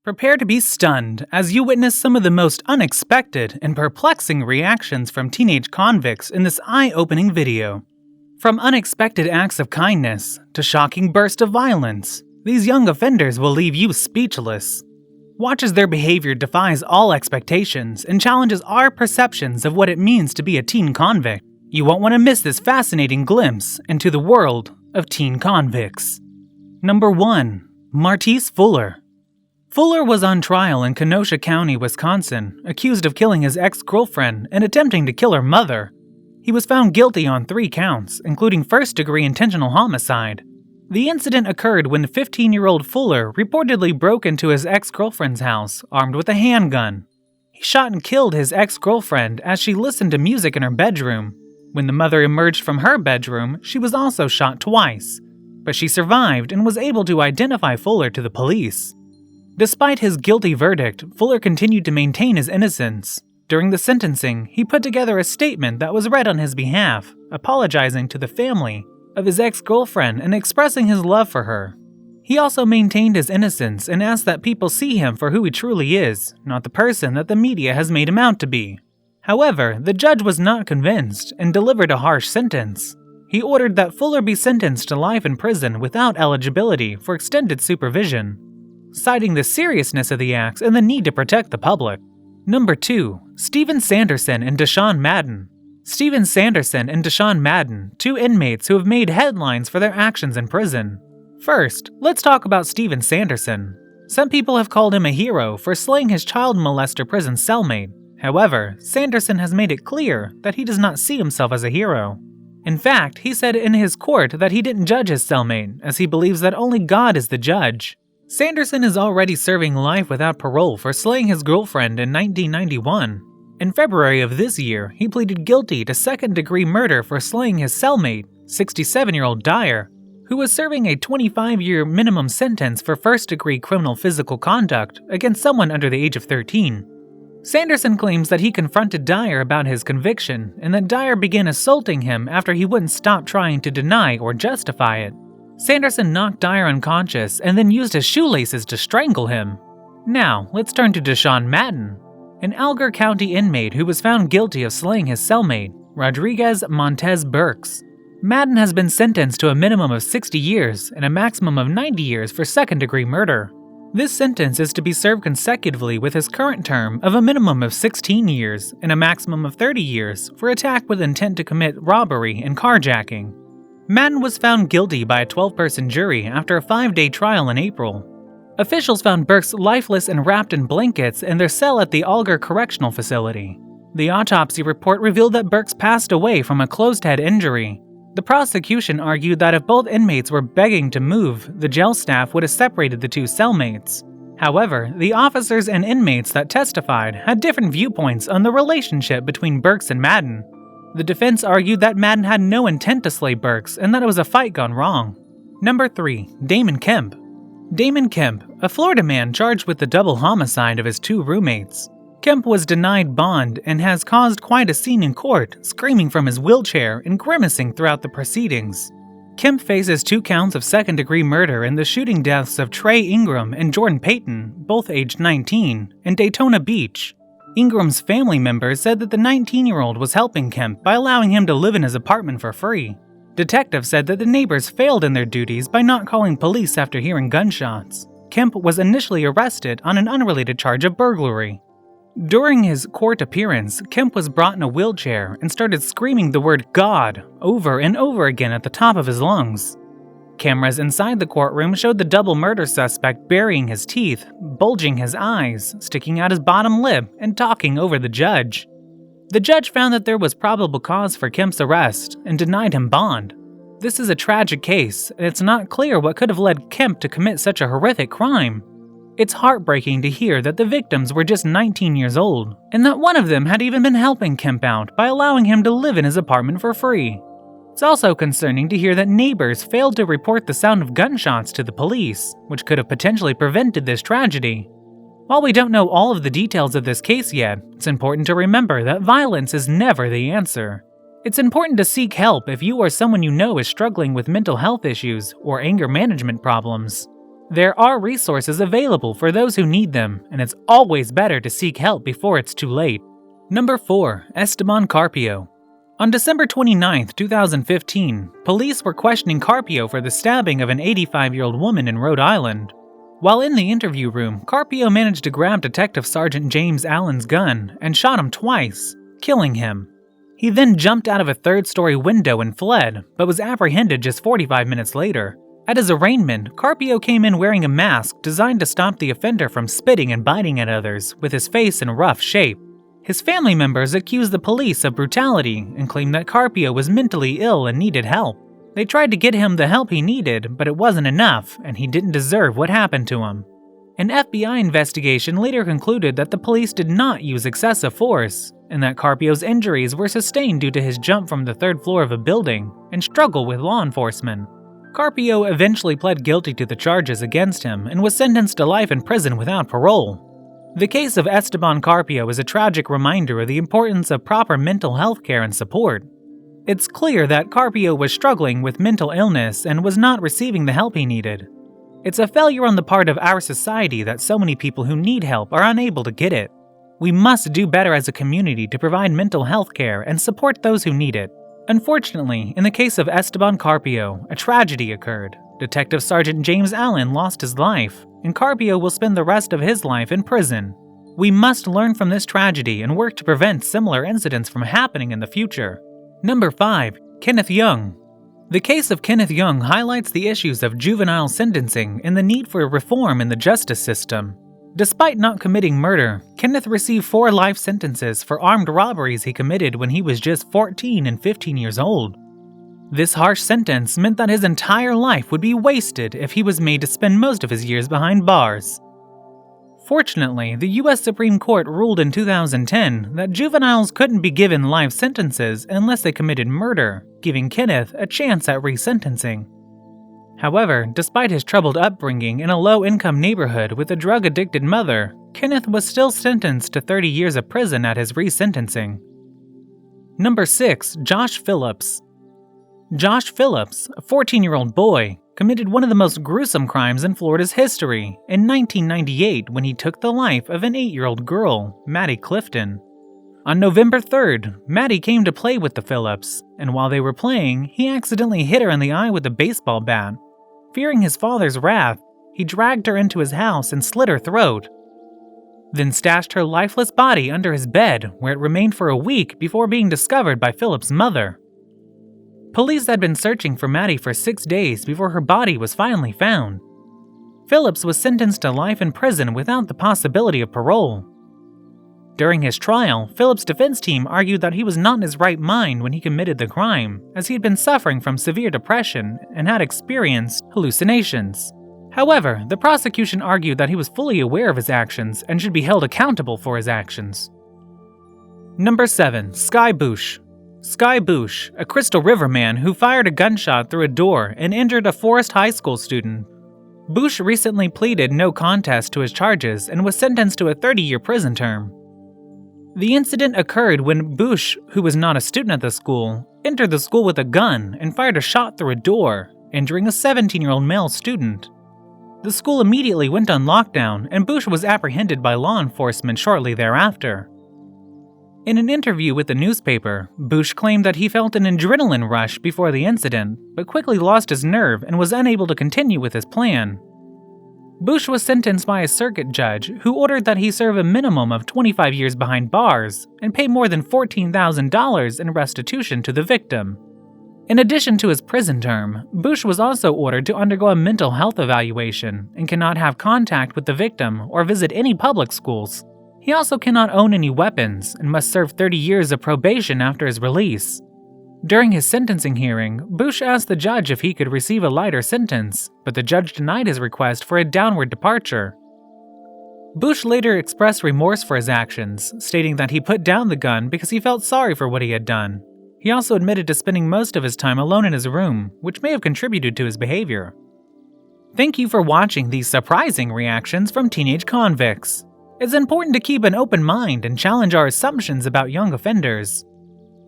Prepare to be stunned as you witness some of the most unexpected and perplexing reactions from teenage convicts in this eye-opening video. From unexpected acts of kindness to shocking bursts of violence, these young offenders will leave you speechless. Watch as their behavior defies all expectations and challenges our perceptions of what it means to be a teen convict. You won't want to miss this fascinating glimpse into the world of teen convicts. Number 1. Martise Fuller. Fuller was on trial in Kenosha County, Wisconsin, accused of killing his ex-girlfriend and attempting to kill her mother. He was found guilty on 3 counts, including first-degree intentional homicide. The incident occurred when 15-year-old Fuller reportedly broke into his ex-girlfriend's house armed with a handgun. He shot and killed his ex-girlfriend as she listened to music in her bedroom. When the mother emerged from her bedroom, she was also shot twice, but she survived and was able to identify Fuller to the police. Despite his guilty verdict, Fuller continued to maintain his innocence. During the sentencing, he put together a statement that was read on his behalf, apologizing to the family of his ex-girlfriend and expressing his love for her. He also maintained his innocence and asked that people see him for who he truly is, not the person that the media has made him out to be. However, the judge was not convinced and delivered a harsh sentence. He ordered that Fuller be sentenced to life in prison without eligibility for extended supervision, citing the seriousness of the acts and the need to protect the public. Number 2. Steven Sanderson and Deshaun Madden. Steven Sanderson and Deshaun Madden, 2 inmates who have made headlines for their actions in prison. First, let's talk about Steven Sanderson. Some people have called him a hero for slaying his child molester prison cellmate. However, Sanderson has made it clear that he does not see himself as a hero. In fact, he said in his court that he didn't judge his cellmate, as he believes that only God is the judge. Sanderson is already serving life without parole for slaying his girlfriend in 1991. In February of this year, he pleaded guilty to second-degree murder for slaying his cellmate, 67-year-old Dyer, who was serving a 25-year minimum sentence for first-degree criminal physical conduct against someone under the age of 13. Sanderson claims that he confronted Dyer about his conviction and that Dyer began assaulting him after he wouldn't stop trying to deny or justify it. Sanderson knocked Dyer unconscious and then used his shoelaces to strangle him. Now, let's turn to Deshaun Madden, an Alger County inmate who was found guilty of slaying his cellmate, Rodriguez Montez Burks. Madden has been sentenced to a minimum of 60 years and a maximum of 90 years for second-degree murder. This sentence is to be served consecutively with his current term of a minimum of 16 years and a maximum of 30 years for attack with intent to commit robbery and carjacking. Madden was found guilty by a 12-person jury after a 5-day trial in April. Officials found Burks lifeless and wrapped in blankets in their cell at the Alger Correctional Facility. The autopsy report revealed that Burks passed away from a closed head injury. The prosecution argued that if both inmates were begging to move, the jail staff would have separated the 2 cellmates. However, the officers and inmates that testified had different viewpoints on the relationship between Burks and Madden. The defense argued that Madden had no intent to slay Burks and that it was a fight gone wrong. Number 3. Damon Kemp. Damon Kemp, a Florida man charged with the double homicide of his 2 roommates. Kemp was denied bond and has caused quite a scene in court, screaming from his wheelchair and grimacing throughout the proceedings. Kemp faces 2 counts of second-degree murder in the shooting deaths of Trey Ingram and Jordan Payton, both aged 19, in Daytona Beach. Ingram's family members said that the 19-year-old was helping Kemp by allowing him to live in his apartment for free. Detectives said that the neighbors failed in their duties by not calling police after hearing gunshots. Kemp was initially arrested on an unrelated charge of burglary. During his court appearance, Kemp was brought in a wheelchair and started screaming the word God over and over again at the top of his lungs. Cameras inside the courtroom showed the double murder suspect burying his teeth, bulging his eyes, sticking out his bottom lip, and talking over the judge. The judge found that there was probable cause for Kemp's arrest and denied him bond. This is a tragic case, and it's not clear what could have led Kemp to commit such a horrific crime. It's heartbreaking to hear that the victims were just 19 years old, and that one of them had even been helping Kemp out by allowing him to live in his apartment for free. It's also concerning to hear that neighbors failed to report the sound of gunshots to the police, which could have potentially prevented this tragedy. While we don't know all of the details of this case yet, it's important to remember that violence is never the answer. It's important to seek help if you or someone you know is struggling with mental health issues or anger management problems. There are resources available for those who need them, and it's always better to seek help before it's too late. Number 4. Esteban Carpio. On December 29, 2015, police were questioning Carpio for the stabbing of an 85-year-old woman in Rhode Island. While in the interview room, Carpio managed to grab Detective Sergeant James Allen's gun and shot him twice, killing him. He then jumped out of a third-story window and fled, but was apprehended just 45 minutes later. At his arraignment, Carpio came in wearing a mask designed to stop the offender from spitting and biting at others, with his face in rough shape. His family members accused the police of brutality and claimed that Carpio was mentally ill and needed help. They tried to get him the help he needed, but it wasn't enough, and he didn't deserve what happened to him. An FBI investigation later concluded that the police did not use excessive force, and that Carpio's injuries were sustained due to his jump from the third floor of a building and struggle with law enforcement. Carpio eventually pled guilty to the charges against him and was sentenced to life in prison without parole. The case of Esteban Carpio is a tragic reminder of the importance of proper mental health care and support. It's clear that Carpio was struggling with mental illness and was not receiving the help he needed. It's a failure on the part of our society that so many people who need help are unable to get it. We must do better as a community to provide mental health care and support those who need it. Unfortunately, in the case of Esteban Carpio, a tragedy occurred. Detective Sergeant James Allen lost his life, and Carpio will spend the rest of his life in prison. We must learn from this tragedy and work to prevent similar incidents from happening in the future. Number 5. Kenneth Young. The case of Kenneth Young highlights the issues of juvenile sentencing and the need for reform in the justice system. Despite not committing murder, Kenneth received 4 life sentences for armed robberies he committed when he was just 14 and 15 years old. This harsh sentence meant that his entire life would be wasted if he was made to spend most of his years behind bars. Fortunately, the U.S. Supreme Court ruled in 2010 that juveniles couldn't be given life sentences unless they committed murder, giving Kenneth a chance at resentencing. However, despite his troubled upbringing in a low-income neighborhood with a drug-addicted mother, Kenneth was still sentenced to 30 years of prison at his resentencing. Number 6. Josh Phillips. Josh Phillips, a 14-year-old boy, committed one of the most gruesome crimes in Florida's history in 1998 when he took the life of an 8-year-old girl, Maddie Clifton. On November 3rd, Maddie came to play with the Phillips, and while they were playing, he accidentally hit her in the eye with a baseball bat. Fearing his father's wrath, he dragged her into his house and slit her throat, then stashed her lifeless body under his bed, where it remained for a week before being discovered by Phillips' mother. Police had been searching for Maddie for 6 days before her body was finally found. Phillips was sentenced to life in prison without the possibility of parole. During his trial, Phillips' defense team argued that he was not in his right mind when he committed the crime, as he had been suffering from severe depression and had experienced hallucinations. However, the prosecution argued that he was fully aware of his actions and should be held accountable for his actions. Number 7. Sky Bush. Sky Bush, a Crystal River man who fired a gunshot through a door and injured a Forest High School student. Bush recently pleaded no contest to his charges and was sentenced to a 30-year prison term. The incident occurred when Bush, who was not a student at the school, entered the school with a gun and fired a shot through a door, injuring a 17-year-old male student. The school immediately went on lockdown, and Bush was apprehended by law enforcement shortly thereafter. In an interview with the newspaper, Bush claimed that he felt an adrenaline rush before the incident, but quickly lost his nerve and was unable to continue with his plan. Bush was sentenced by a circuit judge who ordered that he serve a minimum of 25 years behind bars and pay more than $14,000 in restitution to the victim. In addition to his prison term, Bush was also ordered to undergo a mental health evaluation and cannot have contact with the victim or visit any public schools. He also cannot own any weapons and must serve 30 years of probation after his release. During his sentencing hearing, Bush asked the judge if he could receive a lighter sentence, but the judge denied his request for a downward departure. Bush later expressed remorse for his actions, stating that he put down the gun because he felt sorry for what he had done. He also admitted to spending most of his time alone in his room, which may have contributed to his behavior. Thank you for watching these surprising reactions from teenage convicts. It's important to keep an open mind and challenge our assumptions about young offenders.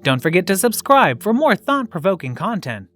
Don't forget to subscribe for more thought-provoking content.